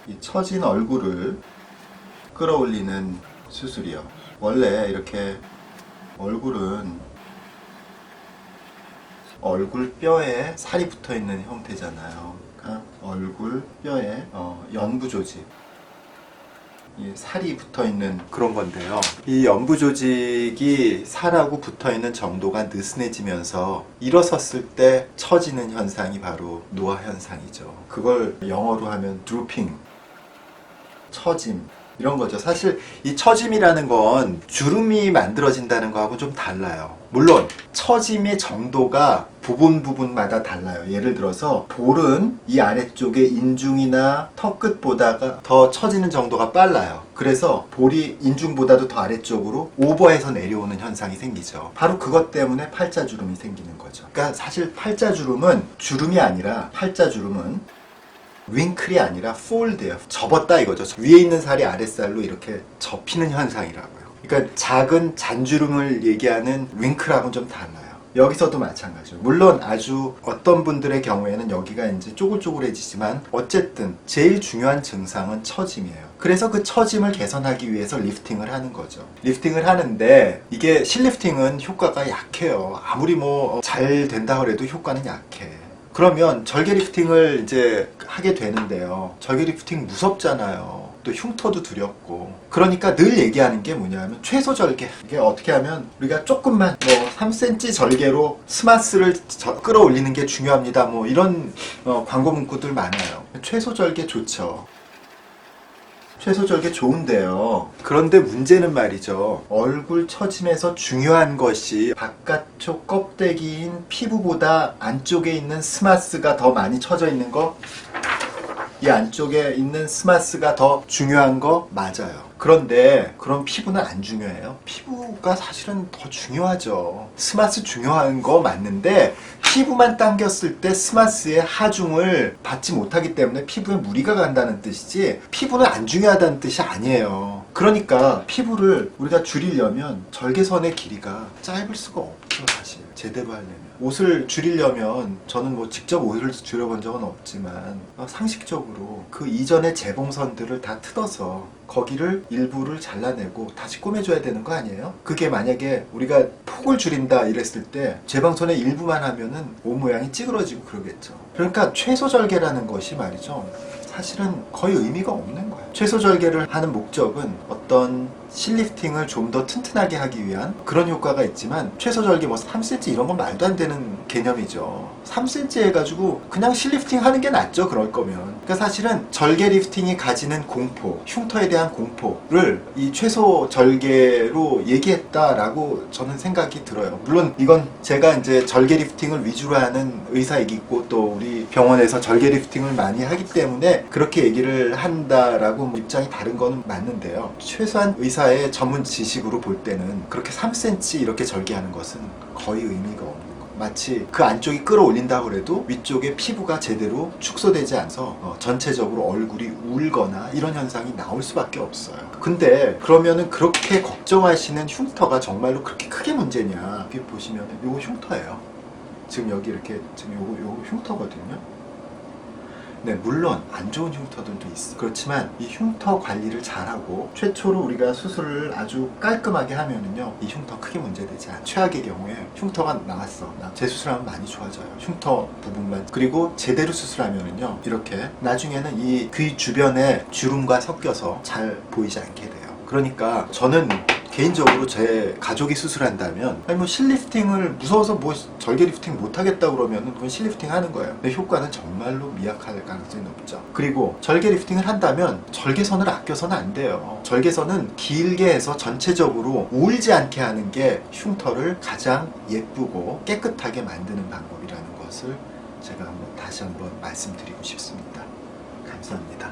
이 처진 얼굴을 끌어올리는 수술이요. 원래 이렇게 얼굴은 얼굴 뼈에 살이 붙어 있는 형태잖아요. 그러니까 얼굴 뼈에 연부 조직, 이 살이 붙어 있는 그런 건데요. 이 연부 조직이 살하고 붙어 있는 정도가 느슨해지면서 일어섰을 때 처지는 현상이 바로 노화 현상이죠. 그걸 영어로 하면 드루핑, 처짐, 이런 거죠. 사실 이 처짐이라는 건 주름이 만들어진다는 거하고 좀 달라요. 물론 처짐의 정도가 부분마다 달라요. 예를 들어서 볼은 이 아래쪽에 인중이나 턱 끝보다가 더 처지는 정도가 빨라요. 그래서 볼이 인중보다도 더 아래쪽으로 오버해서 내려오는 현상이 생기죠. 바로 그것 때문에 팔자주름이 생기는 거죠. 그러니까 사실 팔자주름은 주름이 아니라, 팔자주름은 윙클이 아니라 폴드예요. 접었다 이거죠. 위에 있는 살이 아랫살로 이렇게 접히는 현상이라고요. 그러니까 작은 잔주름을 얘기하는 윙클하고는 좀 달라요. 여기서도 마찬가지죠. 물론 아주 어떤 분들의 경우에는 여기가 이제 쪼글쪼글해지지만 어쨌든 제일 중요한 증상은 처짐이에요. 그래서 그 처짐을 개선하기 위해서 리프팅을 하는 거죠. 리프팅을 하는데 이게 실리프팅은 효과가 약해요. 아무리 뭐 잘 된다 그래도 효과는 약해. 그러면 절개 리프팅을 이제 하게 되는데요. 절개 리프팅 무섭잖아요. 또 흉터도 두렵고. 그러니까 늘 얘기하는 게 뭐냐면 최소 절개. 이게 어떻게 하면 우리가 조금만 뭐 3cm 절개로 스마스를 끌어올리는 게 중요합니다. 뭐 이런 광고 문구들 많아요. 최소 절개 좋죠. 최소 절개 좋은데요. 그런데 문제는 말이죠. 얼굴 처짐에서 중요한 것이 바깥쪽 껍데기인 피부보다 안쪽에 있는 스마스가 더 많이 처져 있는 거, 이 안쪽에 있는 스마스가 더 중요한 거 맞아요. 그런데 그럼 피부는 안 중요해요? 피부가 사실은 더 중요하죠. 스마스 중요한 거 맞는데 피부만 당겼을 때 스마스의 하중을 받지 못하기 때문에 피부에 무리가 간다는 뜻이지 피부는 안 중요하다는 뜻이 아니에요. 그러니까 피부를 우리가 줄이려면 절개선의 길이가 짧을 수가 없죠. 사실 제대로 하려면. 옷을 줄이려면 저는 뭐 직접 옷을 줄여본 적은 없지만 상식적으로 그 이전의 재봉선들을 다 뜯어서 거기를 일부를 잘라내고 다시 꼬매줘야 되는 거 아니에요? 그게 만약에 우리가 폭을 줄인다 이랬을 때 재봉선의 일부만 하면은 옷 모양이 찌그러지고 그러겠죠. 그러니까 최소 절개라는 것이 말이죠. 사실은 거의 의미가 없는 거예요. 최소 절개를 하는 목적은 어떤 실리프팅을 좀 더 튼튼하게 하기 위한 그런 효과가 있지만 최소 절개 뭐 3cm 이런 건 말도 안 되는 개념이죠. 3cm 해가지고 그냥 실리프팅 하는 게 낫죠. 그럴 거면. 그러니까 사실은 절개 리프팅이 가지는 공포, 흉터에 대한 공포를 이 최소 절개로 얘기했다라고 저는 생각이 들어요. 물론 이건 제가 이제 절개 리프팅을 위주로 하는 의사이고 또 우리 병원에서 절개 리프팅을 많이 하기 때문에 그렇게 얘기를 한다라고 입장이 다른 거는 맞는데요. 최소한 의사의 전문 지식으로 볼 때는 그렇게 3cm 이렇게 절개하는 것은 거의 의미가 없는 거예요. 마치 그 안쪽이 끌어올린다고 해도 위쪽에 피부가 제대로 축소되지 않아서 전체적으로 얼굴이 울거나 이런 현상이 나올 수밖에 없어요. 근데 그러면은 그렇게 걱정하시는 흉터가 정말로 그렇게 크게 문제냐? 여기 보시면 요거 흉터예요. 지금 여기 이렇게 지금 요거 흉터거든요. 네, 물론 안 좋은 흉터들도 있어. 그렇지만 이 흉터 관리를 잘하고 최초로 우리가 수술을 아주 깔끔하게 하면은요, 이 흉터 크게 문제되지 않아요. 최악의 경우에 흉터가 나왔어. 재수술하면 많이 좋아져요. 흉터 부분만. 그리고 제대로 수술하면은요, 이렇게 나중에는 이 귀 주변에 주름과 섞여서 잘 보이지 않게 돼요. 그러니까 저는 개인적으로 제 가족이 수술한다면 아니 뭐 실리프팅을 무서워서 뭐 절개 리프팅 못하겠다 그러면 그건 실리프팅 하는 거예요. 근데 효과는 정말로 미약할 가능성이 높죠. 그리고 절개 리프팅을 한다면 절개선을 아껴서는 안 돼요. 절개선은 길게 해서 전체적으로 울지 않게 하는 게 흉터를 가장 예쁘고 깨끗하게 만드는 방법이라는 것을 제가 다시 한번 말씀드리고 싶습니다. 감사합니다.